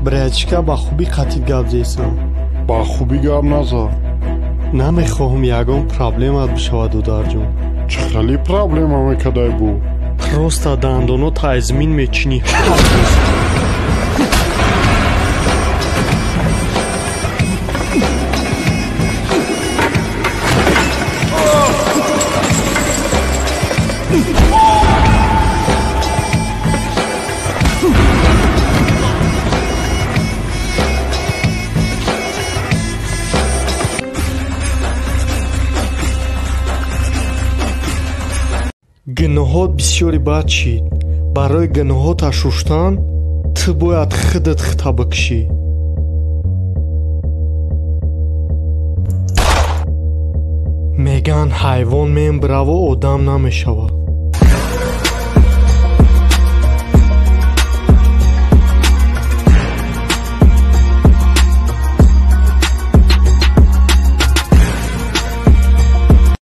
братчика ба хубӣ қатъи гап зесам. ба хубӣ гап назар. намехоҳам ягон проблемат бишавад дударҷон. чӣ хеле проблема мекадай бу? просто дандонот аз зимин мечинӣ. гуноҳот бисёри бад шид. барои гуноҳоташ руштан ту бояд худат хита бикушӣ. меган ҳайвон мембираву одам намешавад.